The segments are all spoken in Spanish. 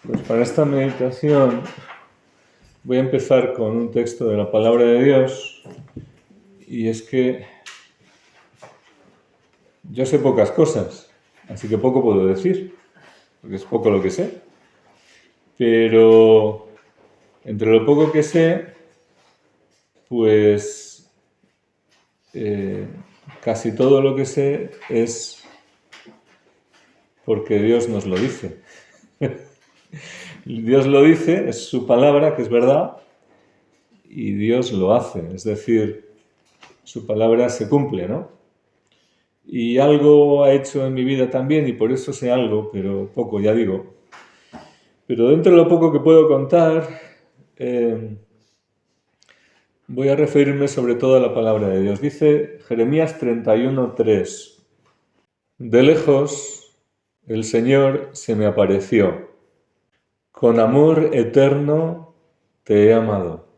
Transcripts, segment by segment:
Pues para esta meditación voy a empezar con un texto de la Palabra de Dios, y es que yo sé pocas cosas, así que poco puedo decir, porque es poco lo que sé, pero entre lo poco que sé, pues casi todo lo que sé es porque Dios nos lo dice. Dios lo dice, es su palabra, que es verdad, y Dios lo hace, es decir, su palabra se cumple, ¿no? Y algo ha hecho en mi vida también, y por eso sé algo, pero poco, ya digo. Pero dentro de lo poco que puedo contar, voy a referirme sobre todo a la palabra de Dios. Dice Jeremías 31:3: de lejos el Señor se me apareció, con amor eterno te he amado.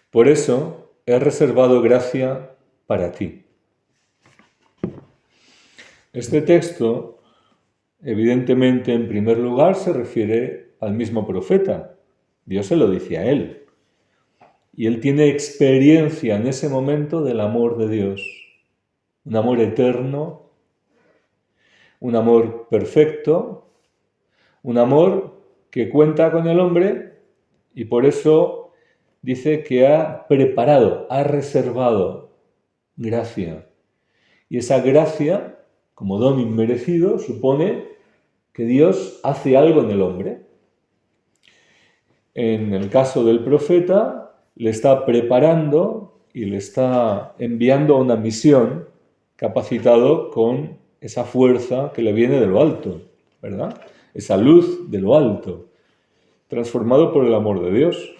Por eso he reservado gracia para ti. Este texto, evidentemente, en primer lugar, se refiere al mismo profeta. Dios se lo dice a él. Y él tiene experiencia en ese momento del amor de Dios. Un amor eterno, un amor perfecto, un amor que cuenta con el hombre, y por eso dice que ha preparado, ha reservado gracia. Y esa gracia, como don inmerecido, supone que Dios hace algo en el hombre. En el caso del profeta, le está preparando y le está enviando a una misión, capacitado con esa fuerza que le viene de lo alto, ¿verdad? Esa luz de lo alto, transformado por el amor de Dios.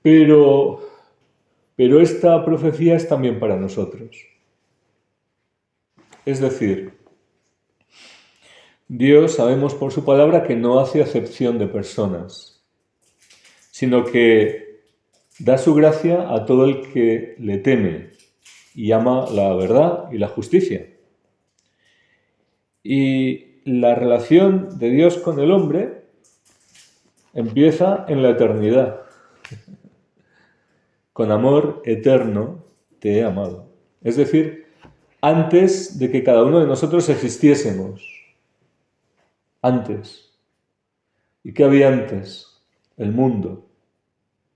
Pero esta profecía es también para nosotros. Es decir, Dios, sabemos por su palabra, que no hace acepción de personas, sino que da su gracia a todo el que le teme y ama la verdad y la justicia. Y la relación de Dios con el hombre empieza en la eternidad. Con amor eterno te he amado. Es decir, antes de que cada uno de nosotros existiésemos. Antes. ¿Y qué había antes? El mundo.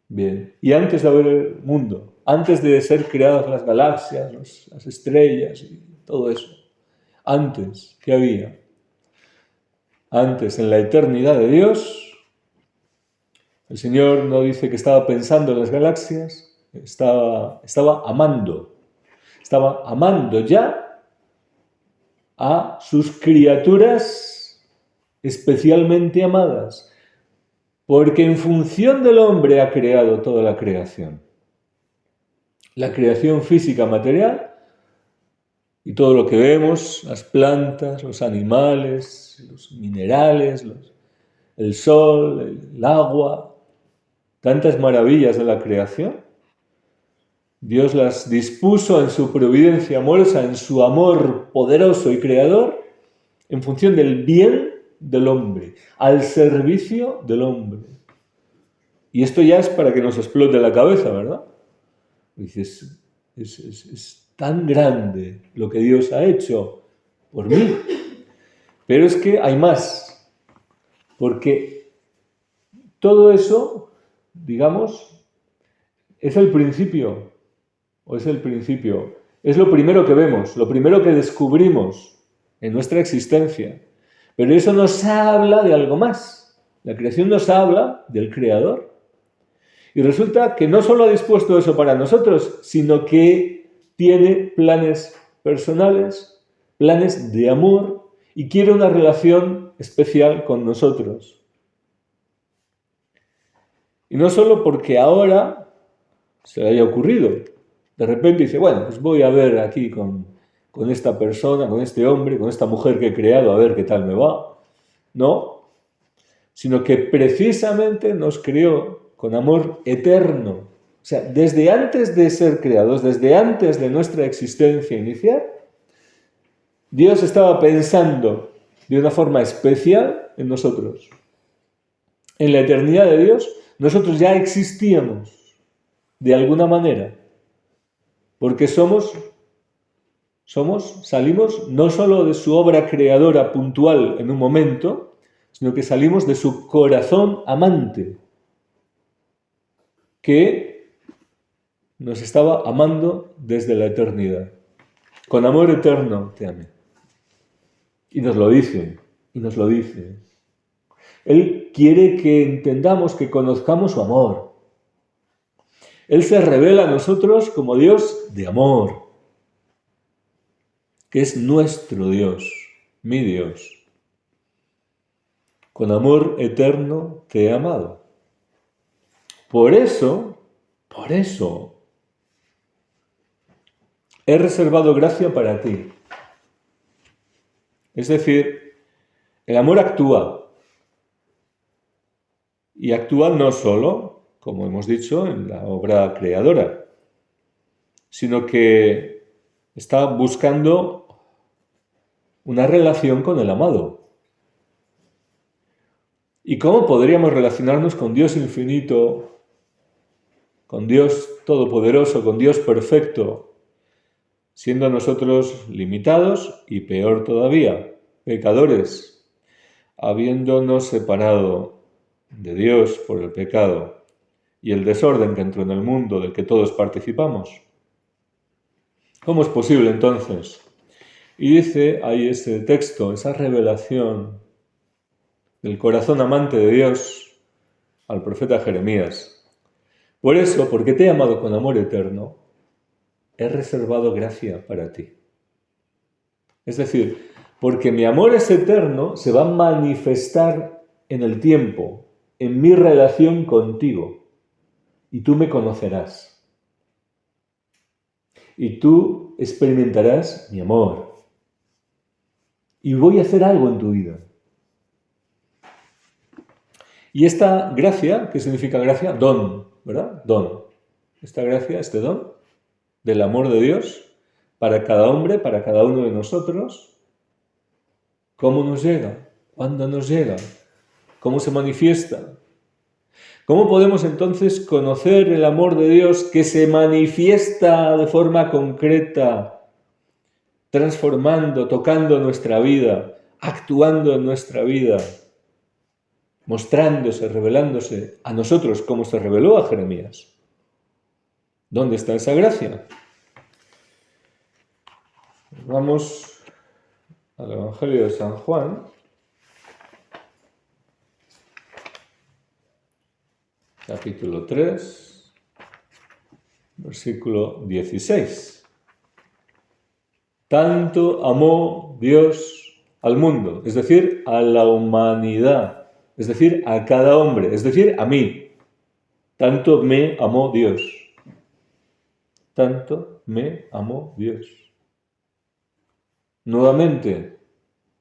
Bien. Y antes de haber el mundo, antes de ser creadas las galaxias, las estrellas y todo eso, antes, ¿qué había? Antes, en la eternidad de Dios, el Señor no dice que estaba pensando en las galaxias, estaba amando ya a sus criaturas especialmente amadas, porque en función del hombre ha creado toda la creación. La creación física material y todo lo que vemos, las plantas, los animales, los minerales, el sol, el agua, tantas maravillas de la creación. Dios las dispuso en su providencia amorosa, en su amor poderoso y creador, en función del bien del hombre, al servicio del hombre. Y esto ya es para que nos explote la cabeza, ¿verdad? Dices, es tan grande lo que Dios ha hecho por mí. Pero es que hay más, porque todo eso, digamos, es el principio, es lo primero que vemos, lo primero que descubrimos en nuestra existencia. Pero eso nos habla de algo más. La creación nos habla del Creador. Y resulta que no solo ha dispuesto eso para nosotros, sino que tiene planes personales, planes de amor, y quiere una relación especial con nosotros. Y no solo porque ahora se le haya ocurrido. De repente dice, bueno, pues voy a ver aquí con esta persona, con este hombre, con esta mujer que he creado, a ver qué tal me va. No, sino que precisamente nos creó con amor eterno. O sea, desde antes de ser creados, desde antes de nuestra existencia inicial, Dios estaba pensando de una forma especial en nosotros. En la eternidad de Dios, nosotros ya existíamos de alguna manera, porque salimos no solo de su obra creadora puntual en un momento, sino que salimos de su corazón amante, que nos estaba amando desde la eternidad. Con amor eterno te amé. Y nos lo dice, y nos lo dice. Él quiere que entendamos, que conozcamos su amor. Él se revela a nosotros como Dios de amor, que es nuestro Dios, mi Dios. Con amor eterno te he amado. Por eso, he reservado gracia para ti. Es decir, el amor actúa. Y actúa no solo, como hemos dicho, en la obra creadora, sino que está buscando una relación con el amado. ¿Y cómo podríamos relacionarnos con Dios infinito, con Dios todopoderoso, con Dios perfecto, siendo nosotros limitados y peor todavía, pecadores, habiéndonos separado de Dios por el pecado y el desorden que entró en el mundo del que todos participamos? ¿Cómo es posible entonces? Y dice ahí ese texto, esa revelación del corazón amante de Dios al profeta Jeremías. Por eso, porque te he amado con amor eterno, he reservado gracia para ti. Es decir, porque mi amor es eterno, se va a manifestar en el tiempo, en mi relación contigo, y tú me conocerás. Y tú experimentarás mi amor. Y voy a hacer algo en tu vida. Y esta gracia, ¿qué significa gracia? Don, ¿verdad? Don. Esta gracia, este don del amor de Dios para cada hombre, para cada uno de nosotros, ¿cómo nos llega? ¿Cuándo nos llega? ¿Cómo se manifiesta? ¿Cómo podemos entonces conocer el amor de Dios que se manifiesta de forma concreta, transformando, tocando nuestra vida, actuando en nuestra vida, mostrándose, revelándose a nosotros como se reveló a Jeremías? ¿Dónde está esa gracia? Vamos al Evangelio de San Juan, capítulo 3, versículo 16. Tanto amó Dios al mundo, es decir, a la humanidad, es decir, a cada hombre, es decir, a mí. Tanto me amó Dios. Tanto me amó Dios. Nuevamente,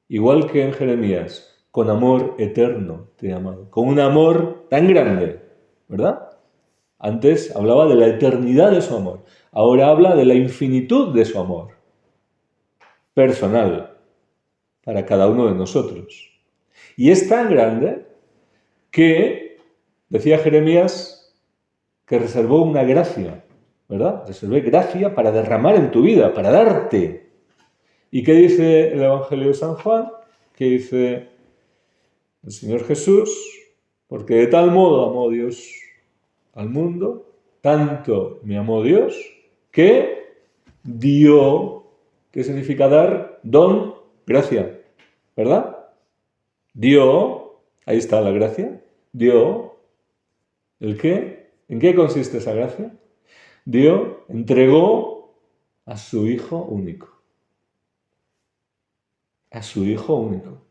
igual que en Jeremías, con amor eterno te he amado. Con un amor tan grande, ¿verdad? Antes hablaba de la eternidad de su amor. Ahora habla de la infinitud de su amor. Personal, para cada uno de nosotros. Y es tan grande que, decía Jeremías, que reservó una gracia, ¿verdad? Reservé gracia para derramar en tu vida, para darte. ¿Y qué dice el Evangelio de San Juan? ¿Qué dice el Señor Jesús? Porque de tal modo amó Dios al mundo, tanto me amó Dios, que dio. ¿Qué significa dar? Don, gracia, ¿verdad? Dio, ahí está la gracia, dio. ¿El qué? ¿En qué consiste esa gracia? Dio, entregó a su Hijo único. A su Hijo único.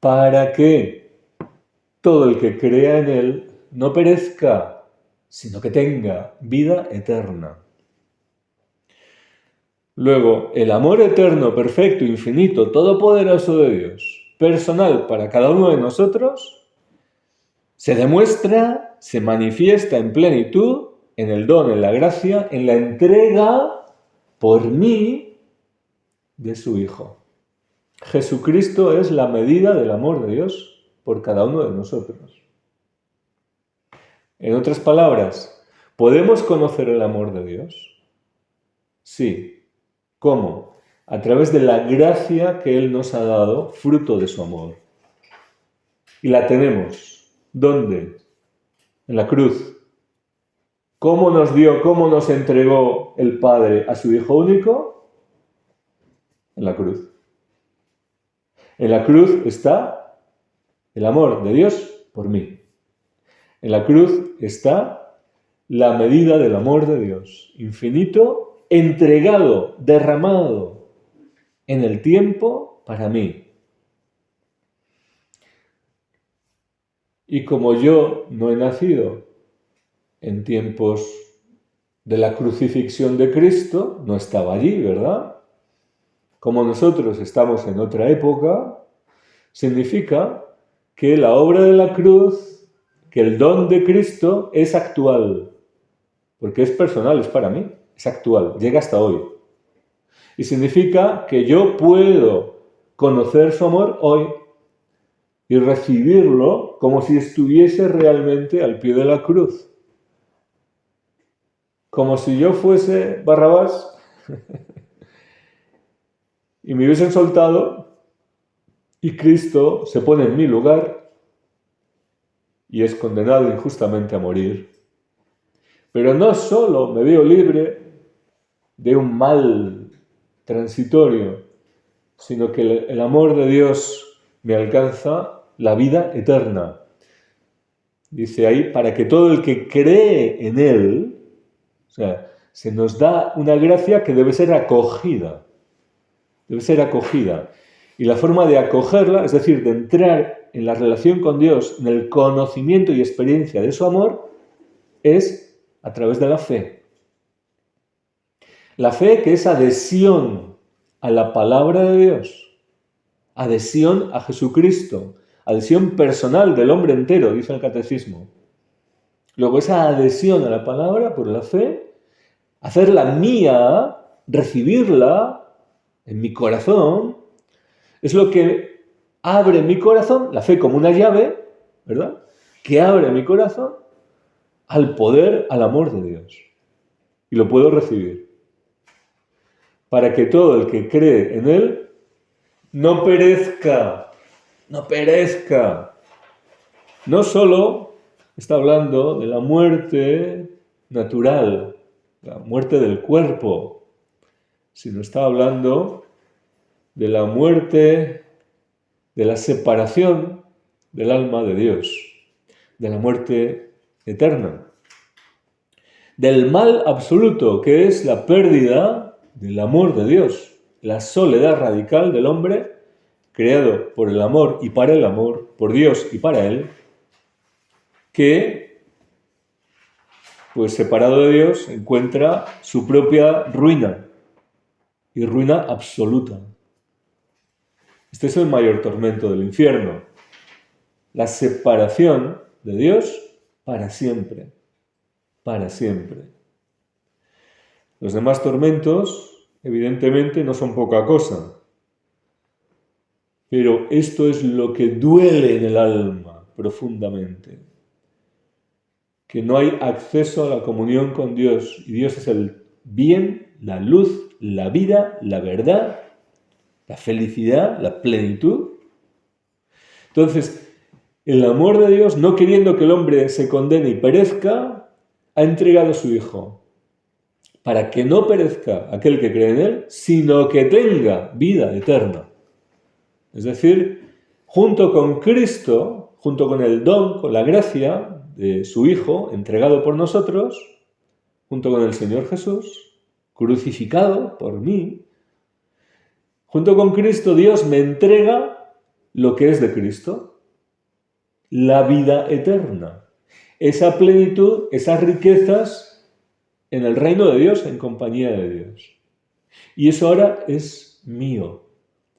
Para que todo el que crea en Él no perezca, sino que tenga vida eterna. Luego, el amor eterno, perfecto, infinito, todopoderoso de Dios, personal para cada uno de nosotros, se demuestra, se manifiesta en plenitud, en el don, en la gracia, en la entrega por mí de su Hijo. Jesucristo es la medida del amor de Dios por cada uno de nosotros. En otras palabras, ¿podemos conocer el amor de Dios? Sí. ¿Cómo? A través de la gracia que Él nos ha dado, fruto de su amor. Y la tenemos. ¿Dónde? En la cruz. ¿Cómo nos dio, cómo nos entregó el Padre a su Hijo único? En la cruz. En la cruz está el amor de Dios por mí. En la cruz está la medida del amor de Dios, infinito, entregado, derramado en el tiempo para mí. Y como yo no he nacido en tiempos de la crucifixión de Cristo, no estaba allí, ¿verdad? Como nosotros estamos en otra época, significa que la obra de la cruz, que el don de Cristo es actual, porque es personal, es para mí, es actual, llega hasta hoy. Y significa que yo puedo conocer su amor hoy y recibirlo como si estuviese realmente al pie de la cruz. Como si yo fuese Barrabás y me hubiesen soltado y Cristo se pone en mi lugar y es condenado injustamente a morir. Pero no solo me veo libre de un mal transitorio, sino que el amor de Dios me alcanza la vida eterna. Dice ahí, para que todo el que cree en Él, o sea, se nos da una gracia que debe ser acogida. Debe ser acogida. Y la forma de acogerla, es decir, de entrar en la relación con Dios, en el conocimiento y experiencia de su amor, es a través de la fe. La fe que es adhesión a la palabra de Dios, adhesión a Jesucristo, adhesión personal del hombre entero, dice el catecismo. Luego esa adhesión a la palabra por la fe, hacerla mía, recibirla en mi corazón, es lo que abre mi corazón, la fe como una llave, ¿verdad? Que abre mi corazón al poder, al amor de Dios. Y lo puedo recibir. Para que todo el que cree en Él no perezca, no perezca. No solo está hablando de la muerte natural, la muerte del cuerpo, sino está hablando de la muerte, de la separación del alma de Dios, de la muerte eterna, del mal absoluto, que es la pérdida del amor de Dios, la soledad radical del hombre, creado por el amor y para el amor, por Dios y para Él, que, pues separado de Dios, encuentra su propia ruina, y ruina absoluta. Este es el mayor tormento del infierno, la separación de Dios para siempre, para siempre. Los demás tormentos, evidentemente, no son poca cosa, pero esto es lo que duele en el alma profundamente, que no hay acceso a la comunión con Dios, y Dios es el bien, la luz, la vida, la verdad, la felicidad, la plenitud. Entonces, el amor de Dios, no queriendo que el hombre se condene y perezca, ha entregado a su Hijo, para que no perezca aquel que cree en Él, sino que tenga vida eterna. Es decir, junto con Cristo, junto con el don, con la gracia de su Hijo, entregado por nosotros, junto con el Señor Jesús, crucificado por mí, junto con Cristo Dios me entrega lo que es de Cristo, la vida eterna, esa plenitud, esas riquezas en el reino de Dios, en compañía de Dios. Y eso ahora es mío.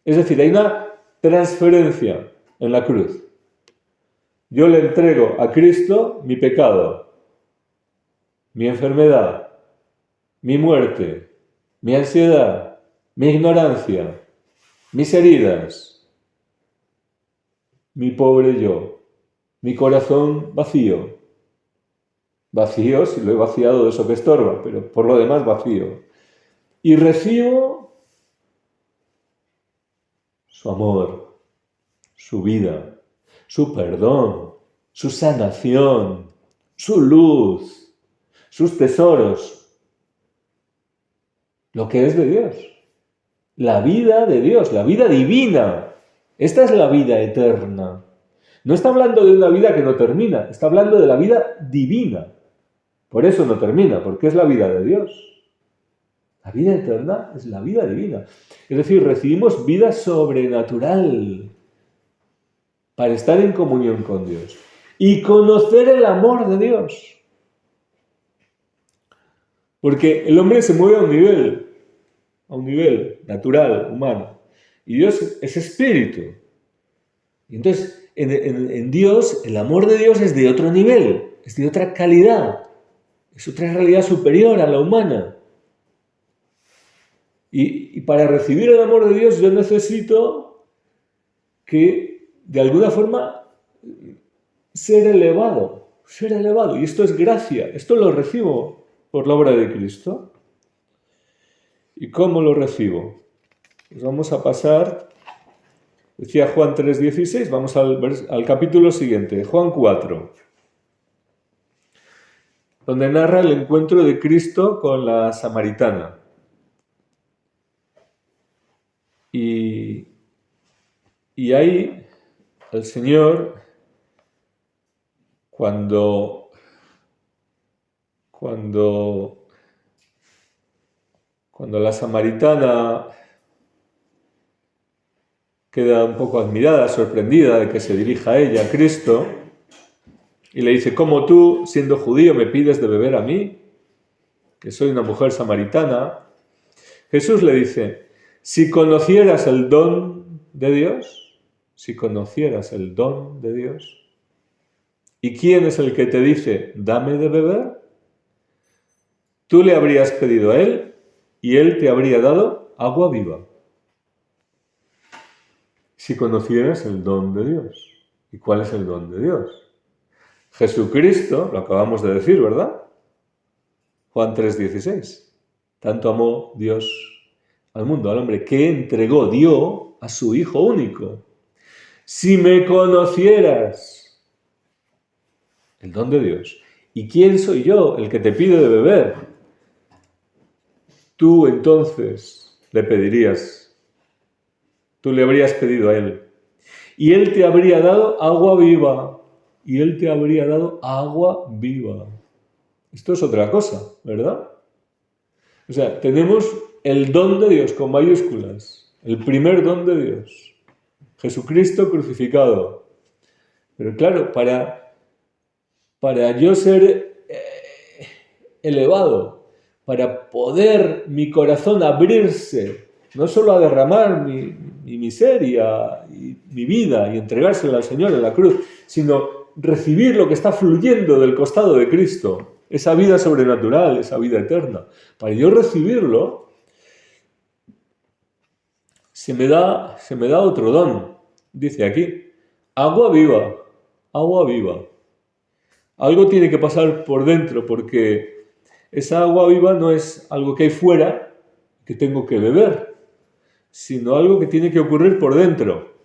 Es decir, hay una transferencia en la cruz. Yo le entrego a Cristo mi pecado, mi enfermedad, mi muerte, mi ansiedad, mi ignorancia, mis heridas, mi pobre yo, mi corazón vacío. Vacío si lo he vaciado de eso que estorba, pero por lo demás vacío. Y recibo su amor, su vida, su perdón, su sanación, su luz, sus tesoros, lo que es de Dios, la vida de Dios, la vida divina. Esta es la vida eterna. No está hablando de una vida que no termina, está hablando de la vida divina. Por eso no termina, porque es la vida de Dios. La vida eterna es la vida divina. Es decir, recibimos vida sobrenatural para estar en comunión con Dios y conocer el amor de Dios. Porque el hombre se mueve a un nivel natural, humano. Y Dios es espíritu. Y entonces, en Dios, el amor de Dios es de otro nivel, es de otra calidad, es otra realidad superior a la humana. Y para recibir el amor de Dios yo necesito que, de alguna forma, ser elevado. Y esto es gracia, esto lo recibo por la obra de Cristo. ¿Y cómo lo recibo? Pues vamos a pasar, decía Juan 3,16, vamos al capítulo siguiente, Juan 4, donde narra el encuentro de Cristo con la samaritana. Y ahí el Señor, cuando la samaritana queda un poco admirada, sorprendida de que se dirija a ella, a Cristo, y le dice, ¿cómo tú, siendo judío, me pides de beber a mí, que soy una mujer samaritana? Jesús le dice, si conocieras el don de Dios, ¿y quién es el que te dice, dame de beber? Tú le habrías pedido a él y él te habría dado agua viva. Si conocieras el don de Dios. ¿Y cuál es el don de Dios? Jesucristo, lo acabamos de decir, ¿verdad? Juan 3,16. Tanto amó Dios al mundo, al hombre, que dio a su Hijo único. Si me conocieras, el don de Dios. ¿Y quién soy yo, el que te pide de beber? Tú entonces le pedirías, tú le habrías pedido a él. Y él te habría dado agua viva. Esto es otra cosa, ¿verdad? O sea, tenemos el don de Dios con mayúsculas, el primer don de Dios, Jesucristo crucificado. Pero claro, para yo ser elevado, para poder mi corazón abrirse, no solo a derramar mi miseria y mi vida y entregársela al Señor en la cruz, sino recibir lo que está fluyendo del costado de Cristo, esa vida sobrenatural, esa vida eterna. Para yo recibirlo, se me da otro don. Dice aquí, agua viva. Algo tiene que pasar por dentro, porque esa agua viva no es algo que hay fuera, que tengo que beber, sino algo que tiene que ocurrir por dentro.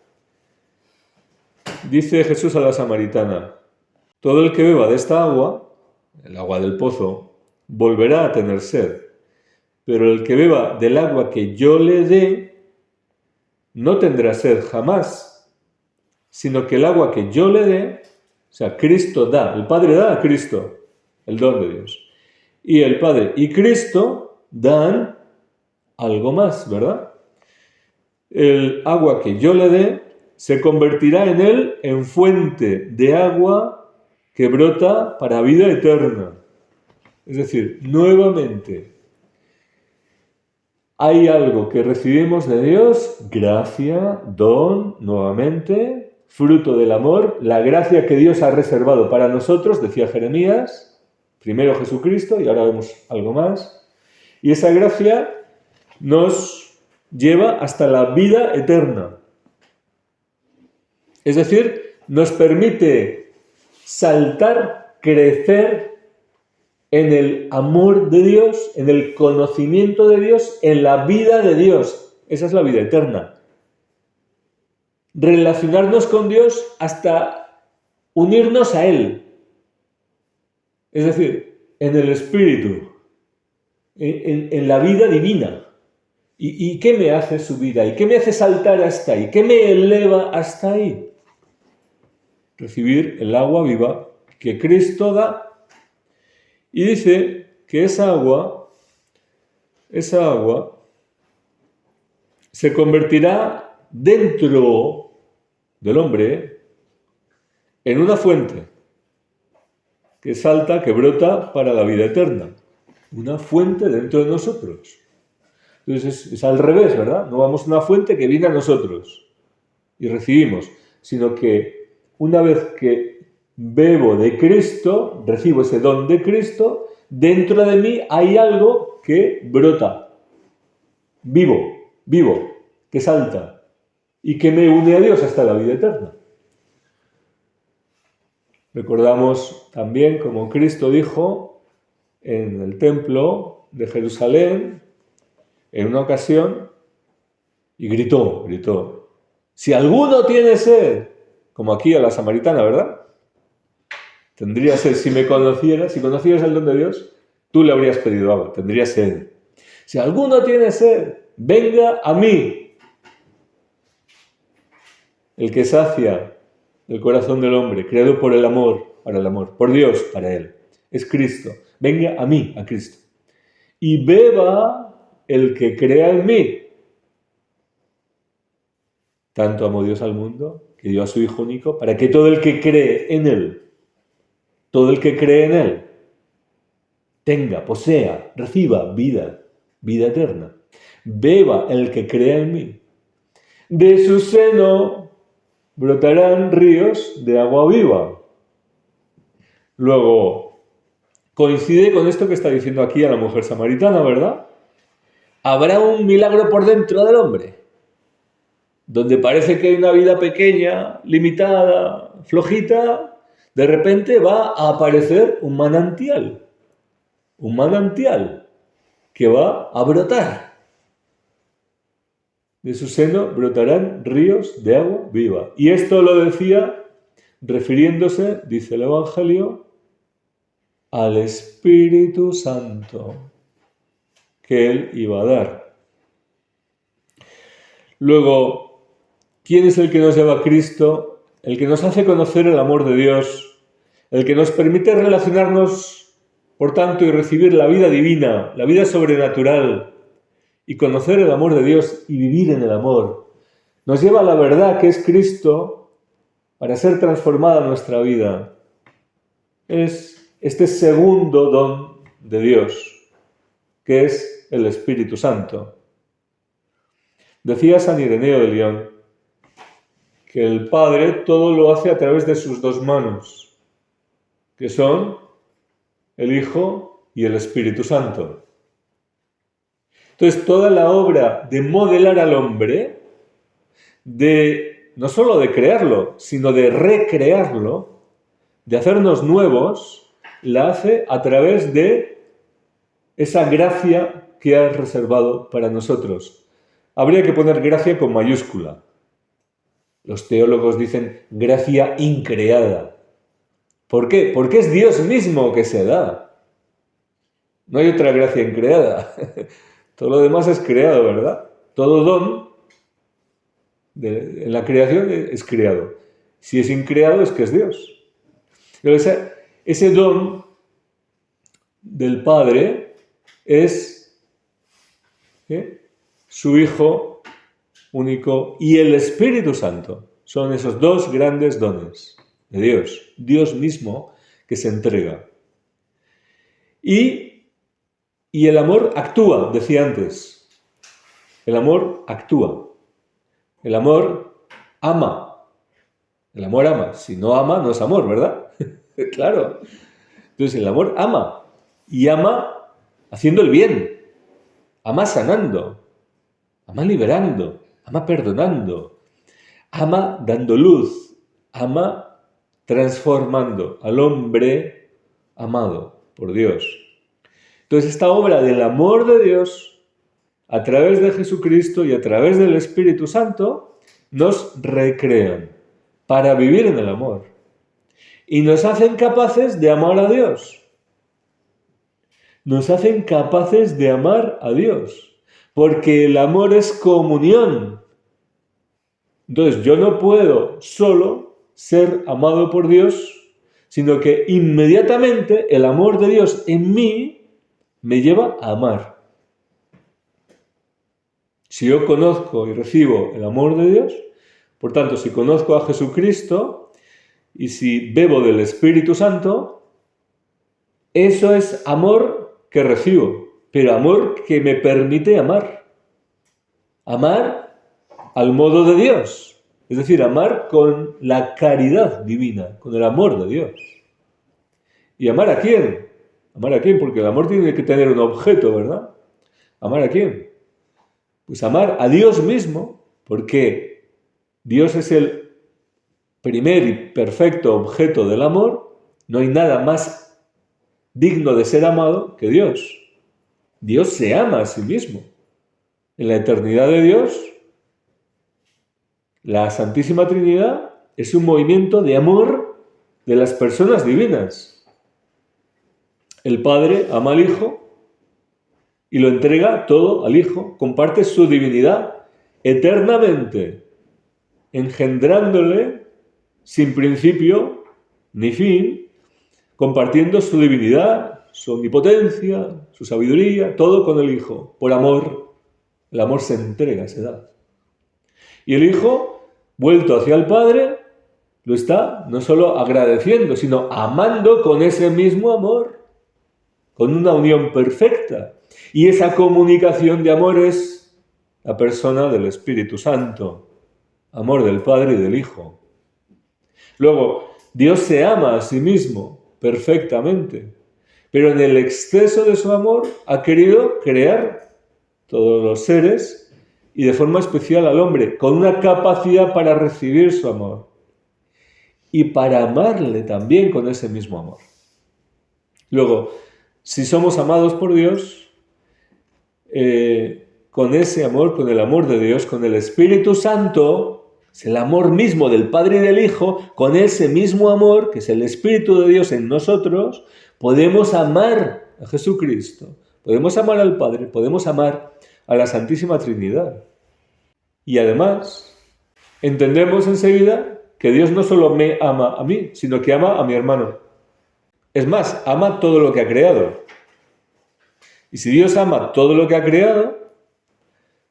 Dice Jesús a la samaritana, todo el que beba de esta agua, el agua del pozo, volverá a tener sed, pero el que beba del agua que yo le dé, no tendrá sed jamás, sino que el agua que yo le dé, o sea, Cristo da, el Padre da a Cristo el don de Dios, y el Padre y Cristo dan algo más, ¿verdad? El agua que yo le dé se convertirá en él en fuente de agua que brota para vida eterna. Es decir, nuevamente, hay algo que recibimos de Dios, gracia, don, nuevamente, fruto del amor, la gracia que Dios ha reservado para nosotros, decía Jeremías, primero Jesucristo y ahora vemos algo más. Y esa gracia nos lleva hasta la vida eterna. Es decir, nos permite saltar, crecer en el amor de Dios, en el conocimiento de Dios, en la vida de Dios. Esa es la vida eterna. Relacionarnos con Dios hasta unirnos a Él. Es decir, en el Espíritu, en la vida divina. ¿Y qué me hace subir ahí? ¿Qué me hace saltar hasta ahí? ¿Qué me eleva hasta ahí? Recibir el agua viva que Cristo da. Y dice que esa agua se convertirá dentro del hombre en una fuente que salta, que brota para la vida eterna. Una fuente dentro de nosotros. Entonces es al revés, ¿verdad? No vamos a una fuente que viene a nosotros y recibimos, sino que una vez que bebo de Cristo, recibo ese don de Cristo, dentro de mí hay algo que brota, vivo, que salta y que me une a Dios hasta la vida eterna. Recordamos también como Cristo dijo en el templo de Jerusalén, en una ocasión, y gritó, si alguno tiene sed, como aquí a la samaritana, ¿verdad? Tendría sed, si conocieras el don de Dios, tú le habrías pedido agua, tendría sed. Si alguno tiene sed, venga a mí. El que sacia el corazón del hombre, creado por el amor, para el amor, por Dios, para Él, es Cristo. Venga a mí, a Cristo. Y beba el que crea en mí. Tanto amó Dios al mundo, que dio a su Hijo único, para que todo el que cree en Él, tenga, posea, reciba vida eterna. Beba el que crea en mí. De su seno brotarán ríos de agua viva. Luego, coincide con esto que está diciendo aquí a la mujer samaritana, ¿verdad? Habrá un milagro por dentro del hombre, donde parece que hay una vida pequeña, limitada, flojita, de repente va a aparecer un manantial que va a brotar. De su seno brotarán ríos de agua viva. Y esto lo decía refiriéndose, dice el Evangelio, al Espíritu Santo que Él iba a dar. Luego, ¿quién es el que nos lleva a Cristo? El que nos hace conocer el amor de Dios, el que nos permite relacionarnos, por tanto, y recibir la vida divina, la vida sobrenatural, y conocer el amor de Dios y vivir en el amor. Nos lleva a la verdad que es Cristo para ser transformada nuestra vida. Es este segundo don de Dios, que es el Espíritu Santo. Decía San Ireneo de León que el Padre todo lo hace a través de sus dos manos, que son el Hijo y el Espíritu Santo. Entonces, toda la obra de modelar al hombre, no solo de crearlo, sino de recrearlo, de hacernos nuevos, la hace a través de esa gracia que ha reservado para nosotros. Habría que poner gracia con mayúscula. Los teólogos dicen gracia increada. ¿Por qué? Porque es Dios mismo que se da. No hay otra gracia increada. Todo lo demás es creado, ¿verdad? Todo don en la creación es creado. Si es increado es que es Dios. Pero ese don del Padre es su Hijo único y el Espíritu Santo. Son esos dos grandes dones de Dios. Dios mismo que se entrega. Y el amor actúa, decía antes. El amor actúa. El amor ama. El amor ama. Si no ama, no es amor, ¿verdad? Claro. Entonces el amor ama. Y ama haciendo el bien. Ama sanando. ama liberando, ama perdonando, ama dando luz, ama transformando al hombre amado por Dios. Entonces esta obra del amor de Dios a través de Jesucristo y a través del Espíritu Santo nos recrean para vivir en el amor y nos hacen capaces de amar a Dios. Nos hacen capaces de amar a Dios, porque el amor es comunión. Entonces yo no puedo solo ser amado por Dios, sino que inmediatamente el amor de Dios en mí me lleva a amar. Si yo conozco y recibo el amor de Dios, por tanto, si conozco a Jesucristo y si bebo del Espíritu Santo, eso es amor que recibo, pero amor que me permite amar. Amar al modo de Dios, es decir, amar con la caridad divina, con el amor de Dios. ¿Y amar a quién? ¿Amar a quién? Porque el amor tiene que tener un objeto, ¿verdad? ¿Amar a quién? Pues amar a Dios mismo, porque Dios es el primer y perfecto objeto del amor. No hay nada más digno de ser amado que Dios. Dios se ama a sí mismo. En la eternidad de Dios, la Santísima Trinidad es un movimiento de amor de las personas divinas. El Padre ama al Hijo y lo entrega todo al Hijo, comparte su divinidad eternamente, engendrándole sin principio ni fin, compartiendo su divinidad, su omnipotencia, su sabiduría, todo con el Hijo, por amor. El amor se entrega, se da. Y el Hijo, vuelto hacia el Padre, lo está no solo agradeciendo, sino amando con ese mismo amor, con una unión perfecta. Y esa comunicación de amor es la persona del Espíritu Santo, amor del Padre y del Hijo. Luego, Dios se ama a sí mismo perfectamente, pero en el exceso de su amor ha querido crear todos los seres y de forma especial al hombre, con una capacidad para recibir su amor y para amarle también con ese mismo amor. Luego, si somos amados por Dios, con ese amor, con el amor de Dios, con el Espíritu Santo, es el amor mismo del Padre y del Hijo, con ese mismo amor, que es el Espíritu de Dios en nosotros, podemos amar a Jesucristo, podemos amar al Padre, podemos amar a la Santísima Trinidad. Y además, entendemos enseguida que Dios no solo me ama a mí, sino que ama a mi hermano. Es más, ama todo lo que ha creado. Y si Dios ama todo lo que ha creado,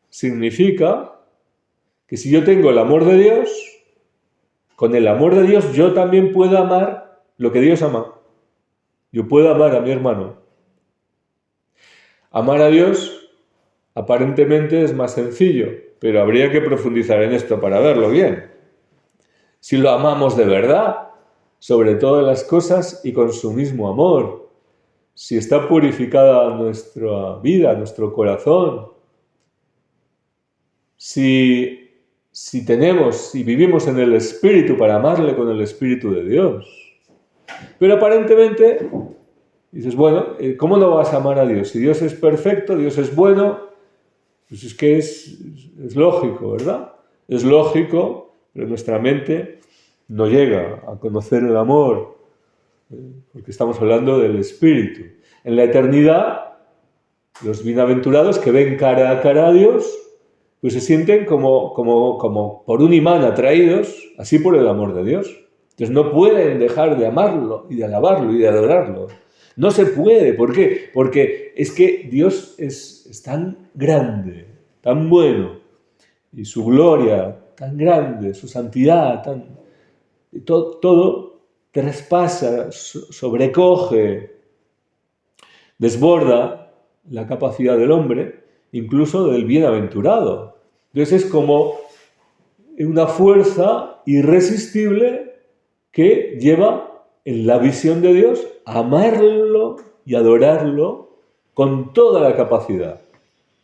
significa que si yo tengo el amor de Dios, con el amor de Dios yo también puedo amar lo que Dios ama. Yo puedo amar a mi hermano. Amar a Dios aparentemente es más sencillo, pero habría que profundizar en esto para verlo bien. Si lo amamos de verdad, sobre todas las cosas y con su mismo amor, si está purificada nuestra vida, nuestro corazón, si tenemos y vivimos en el Espíritu para amarle con el Espíritu de Dios. Pero aparentemente dices, bueno, ¿cómo no vas a amar a Dios? Si Dios es perfecto, Dios es bueno, pues es que es lógico, ¿verdad? Es lógico, pero nuestra mente no llega a conocer el amor, porque estamos hablando del Espíritu. En la eternidad, los bienaventurados que ven cara a cara a Dios, pues se sienten como por un imán atraídos, así por el amor de Dios. Entonces no pueden dejar de amarlo y de alabarlo y de adorarlo. No se puede. ¿Por qué? Porque es que Dios es tan grande, tan bueno, y su gloria tan grande, su santidad todo traspasa, sobrecoge, desborda la capacidad del hombre, incluso del bienaventurado. Entonces es como una fuerza irresistible que lleva en la visión de Dios a amarlo y adorarlo con toda la capacidad,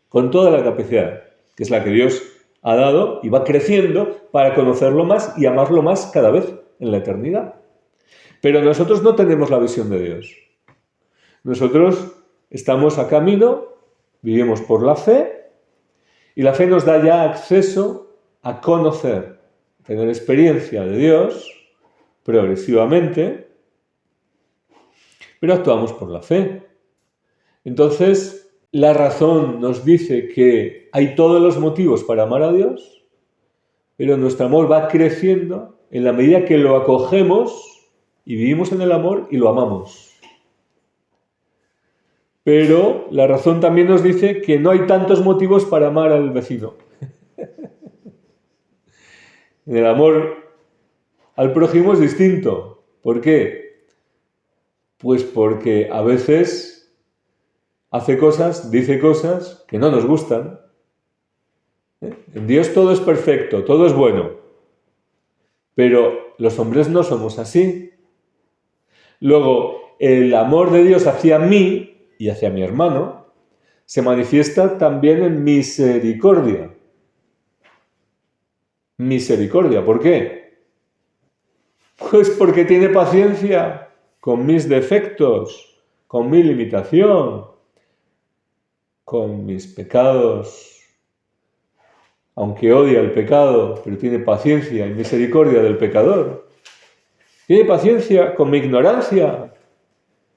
con toda la capacidad. que es la que Dios ha dado y va creciendo para conocerlo más y amarlo más cada vez en la eternidad. Pero nosotros no tenemos la visión de Dios. Nosotros estamos a camino, vivimos por la fe, y la fe nos da ya acceso a conocer, tener experiencia de Dios progresivamente, pero actuamos por la fe. Entonces, la razón nos dice que hay todos los motivos para amar a Dios, pero nuestro amor va creciendo en la medida que lo acogemos y vivimos en el amor y lo amamos. Pero la razón también nos dice que no hay tantos motivos para amar al vecino. En el amor al prójimo es distinto. ¿Por qué? Pues porque a veces hace cosas, dice cosas que no nos gustan. En Dios todo es perfecto, todo es bueno. Pero los hombres no somos así. Luego, el amor de Dios hacia mí y hacia mi hermano se manifiesta también en misericordia. Misericordia, ¿por qué? Pues porque tiene paciencia con mis defectos, con mi limitación, con mis pecados. Aunque odia el pecado, pero tiene paciencia y misericordia del pecador. Tiene paciencia con mi ignorancia,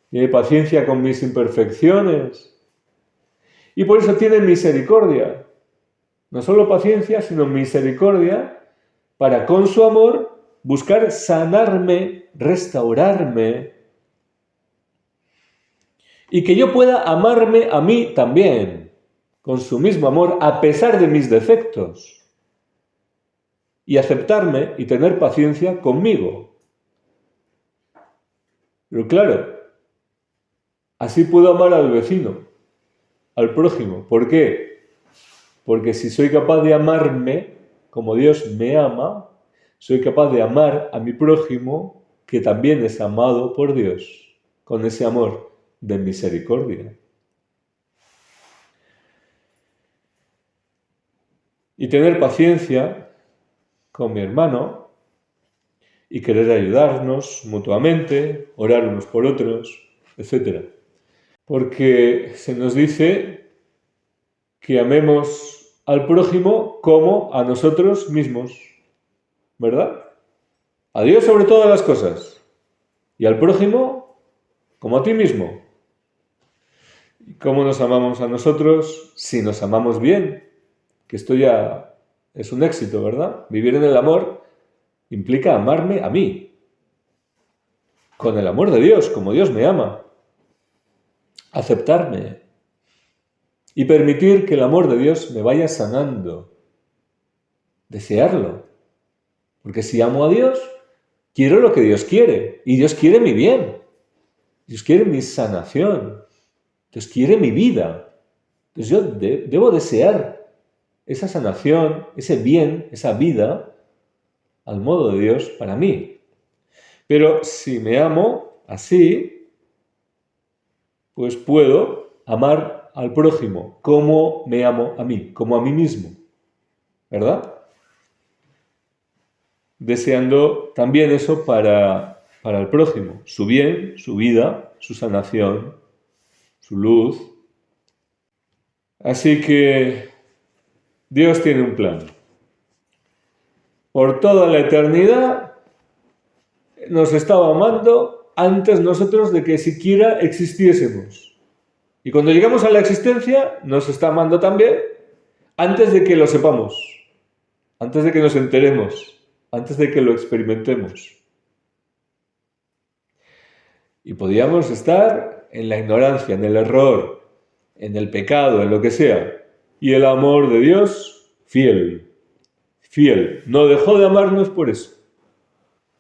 tiene paciencia con mis imperfecciones. Y por eso tiene misericordia. No solo paciencia, sino misericordia para con su amor buscar sanarme, restaurarme y que yo pueda amarme a mí también, con su mismo amor, a pesar de mis defectos, y aceptarme y tener paciencia conmigo. Pero claro, así puedo amar al vecino, al prójimo. ¿Por qué? Porque si soy capaz de amarme como Dios me ama, soy capaz de amar a mi prójimo que también es amado por Dios, con ese amor de misericordia. Y tener paciencia con mi hermano y querer ayudarnos mutuamente, orar unos por otros, etc. Porque se nos dice que amemos al prójimo como a nosotros mismos, ¿verdad? A Dios sobre todas las cosas y al prójimo como a ti mismo. ¿Y cómo nos amamos a nosotros si nos amamos bien? Que esto ya es un éxito, ¿verdad? Vivir en el amor implica amarme a mí, con el amor de Dios, como Dios me ama. Aceptarme y permitir que el amor de Dios me vaya sanando. Desearlo. Porque si amo a Dios, quiero lo que Dios quiere. Y Dios quiere mi bien. Dios quiere mi sanación. Dios quiere mi vida. Entonces yo debo desear esa sanación, ese bien, esa vida, al modo de Dios para mí. Pero si me amo así, pues puedo amar al prójimo como me amo a mí, como a mí mismo, ¿verdad? Deseando también eso para el prójimo, su bien, su vida, su sanación, su luz. Así que Dios tiene un plan. Por toda la eternidad nos estaba amando antes nosotros de que siquiera existiésemos. Y cuando llegamos a la existencia, nos está amando también antes de que lo sepamos, antes de que nos enteremos, antes de que lo experimentemos. Y podíamos estar en la ignorancia, en el error, en el pecado, en lo que sea. Y el amor de Dios, fiel. Fiel. No dejó de amarnos por eso.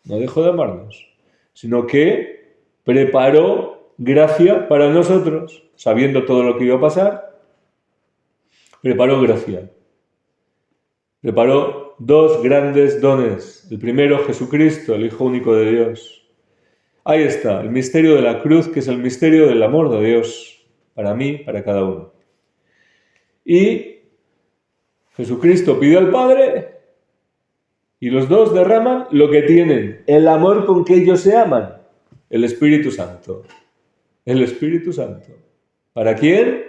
No dejó de amarnos. Sino que preparó gracia para nosotros, sabiendo todo lo que iba a pasar. Preparó gracia. Preparó dos grandes dones. El primero, Jesucristo, el Hijo único de Dios. Ahí está, el misterio de la cruz, que es el misterio del amor de Dios, para mí, para cada uno. Y Jesucristo pide al Padre y los dos derraman lo que tienen, el amor con que ellos se aman, el Espíritu Santo. El Espíritu Santo. ¿Para quién?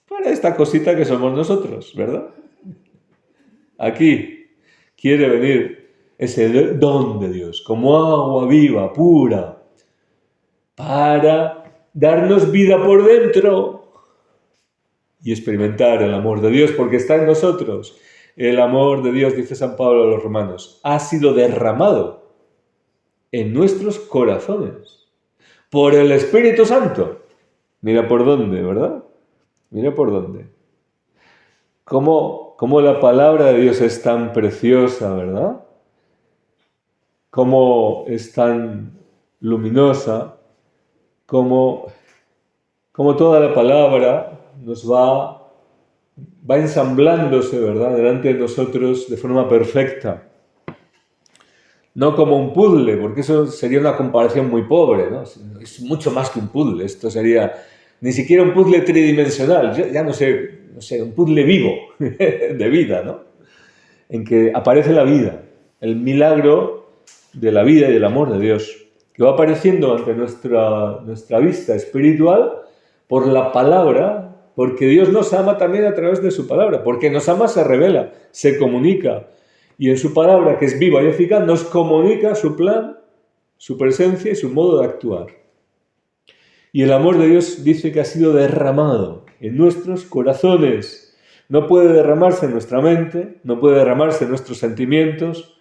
Para esta cosita que somos nosotros, ¿verdad? Aquí quiere venir ese don de Dios, como agua viva, pura, para darnos vida por dentro y experimentar el amor de Dios, porque está en nosotros. El amor de Dios, dice San Pablo a los romanos, ha sido derramado en nuestros corazones por el Espíritu Santo. Mira por dónde, ¿verdad? Mira por dónde. Cómo la palabra de Dios es tan preciosa, ¿verdad? Cómo es tan luminosa, cómo toda la palabra nos va ensamblándose, ¿verdad?, delante de nosotros de forma perfecta. No como un puzzle, porque eso sería una comparación muy pobre, ¿no? Es mucho más que un puzzle. Esto sería ni siquiera un puzzle tridimensional. Yo ya no sé, un puzzle vivo, de vida, ¿no? En que aparece la vida, el milagro de la vida y del amor de Dios, que va apareciendo ante nuestra vista espiritual por la palabra, porque Dios nos ama también a través de su palabra, porque nos ama, se revela, se comunica, y en su palabra, que es viva y eficaz, nos comunica su plan, su presencia y su modo de actuar. Y el amor de Dios dice que ha sido derramado en nuestros corazones. No puede derramarse en nuestra mente, no puede derramarse en nuestros sentimientos,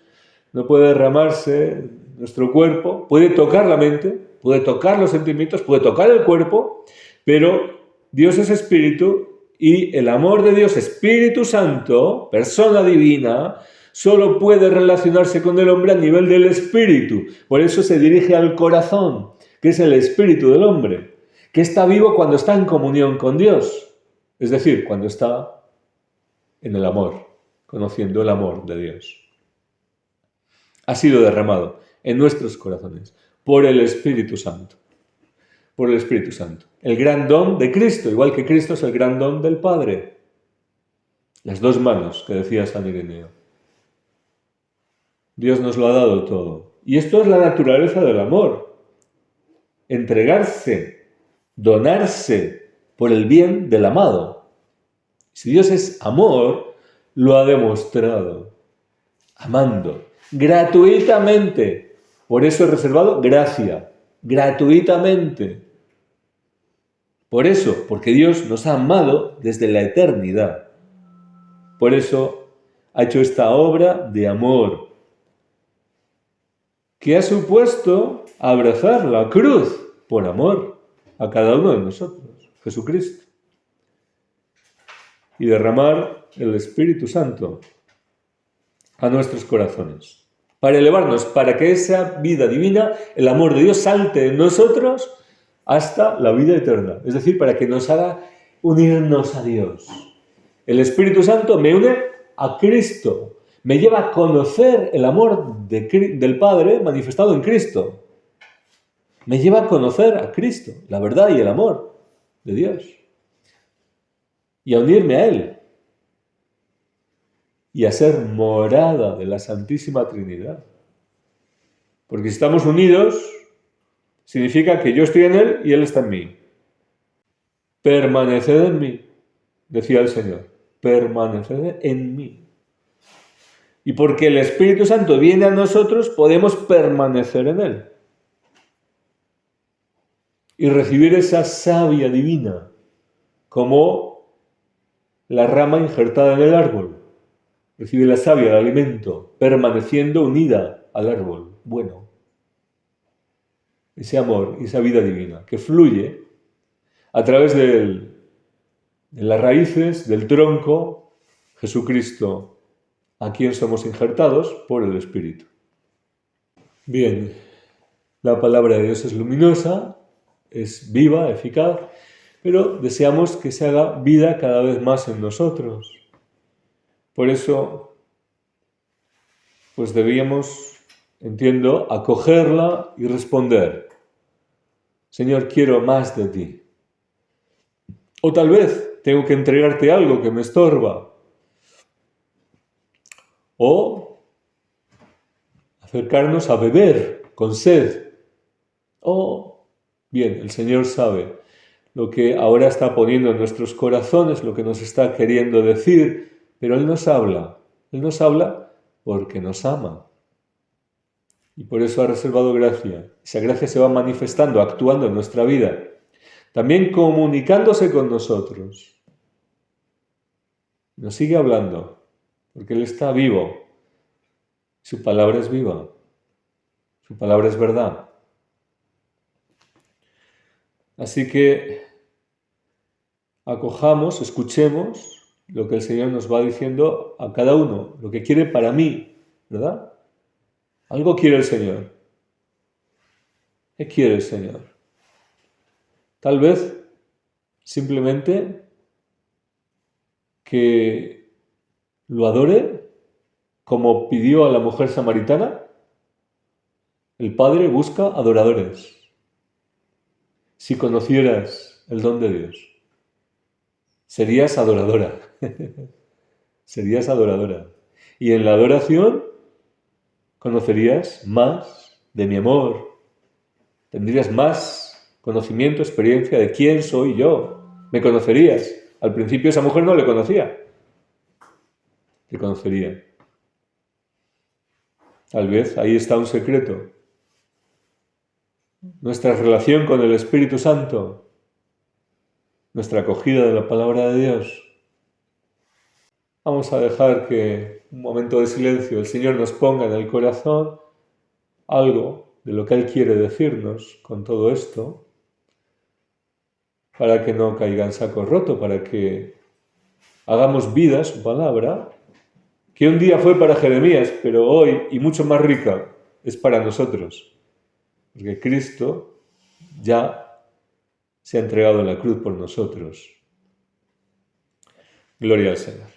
no puede derramarse en nuestro cuerpo. Puede tocar la mente, puede tocar los sentimientos, puede tocar el cuerpo, pero Dios es espíritu y el amor de Dios, Espíritu Santo, persona divina, solo puede relacionarse con el hombre a nivel del espíritu. Por eso se dirige al corazón, que es el espíritu del hombre, que está vivo cuando está en comunión con Dios. Es decir, cuando está en el amor, conociendo el amor de Dios. Ha sido derramado en nuestros corazones por el Espíritu Santo. Por el Espíritu Santo. El gran don de Cristo, igual que Cristo es el gran don del Padre. Las dos manos que decía San Ireneo. Dios nos lo ha dado todo. Y esto es la naturaleza del amor. Entregarse, donarse por el bien del amado. Si Dios es amor, lo ha demostrado. Amando, gratuitamente. Por eso he reservado gracia, gratuitamente. Por eso, porque Dios nos ha amado desde la eternidad. Por eso ha hecho esta obra de amor, que ha supuesto abrazar la cruz por amor a cada uno de nosotros, Jesucristo, y derramar el Espíritu Santo a nuestros corazones, para elevarnos, para que esa vida divina, el amor de Dios, salte en nosotros hasta la vida eterna, es decir, para que nos haga unirnos a Dios. El Espíritu Santo me une a Cristo, me lleva a conocer el amor del Padre manifestado en Cristo. Me lleva a conocer a Cristo, la verdad y el amor de Dios. Y a unirme a Él. Y a ser morada de la Santísima Trinidad. Porque si estamos unidos, significa que yo estoy en Él y Él está en mí. Permaneced en mí, decía el Señor. Permaneced en mí. Y porque el Espíritu Santo viene a nosotros, podemos permanecer en Él. Y recibir esa savia divina, como la rama injertada en el árbol. Recibe la savia, el alimento, permaneciendo unida al árbol bueno. Ese amor, esa vida divina, que fluye a través de las raíces, del tronco, Jesucristo, a quien somos injertados por el Espíritu. Bien, la palabra de Dios es luminosa, es viva, eficaz, pero deseamos que se haga vida cada vez más en nosotros. Por eso, pues debíamos, entiendo, acogerla y responder: Señor, quiero más de ti. O tal vez tengo que entregarte algo que me estorba. O acercarnos a beber con sed. O, bien, el Señor sabe lo que ahora está poniendo en nuestros corazones, lo que nos está queriendo decir, pero Él nos habla. Él nos habla porque nos ama. Y por eso ha reservado gracia. Esa gracia se va manifestando, actuando en nuestra vida. También comunicándose con nosotros. Nos sigue hablando, porque Él está vivo. Su palabra es viva. Su palabra es verdad. Así que acojamos, escuchemos lo que el Señor nos va diciendo a cada uno, lo que quiere para mí, ¿verdad? Algo quiere el Señor. ¿Qué quiere el Señor? Tal vez simplemente que lo adore como pidió a la mujer samaritana. El Padre busca adoradores. Si conocieras el don de Dios, serías adoradora. Serías adoradora. Y en la adoración conocerías más de mi amor. Tendrías más conocimiento, experiencia de quién soy yo. Me conocerías. Al principio esa mujer no le conocía. Te conocería. Tal vez ahí está un secreto. Nuestra relación con el Espíritu Santo. Nuestra acogida de la palabra de Dios. Vamos a dejar que un momento de silencio el Señor nos ponga en el corazón algo de lo que Él quiere decirnos con todo esto, para que no caiga en saco roto, para que hagamos vida su palabra, que un día fue para Jeremías, pero hoy, y mucho más rica, es para nosotros, porque Cristo ya se ha entregado en la cruz por nosotros. Gloria al Señor.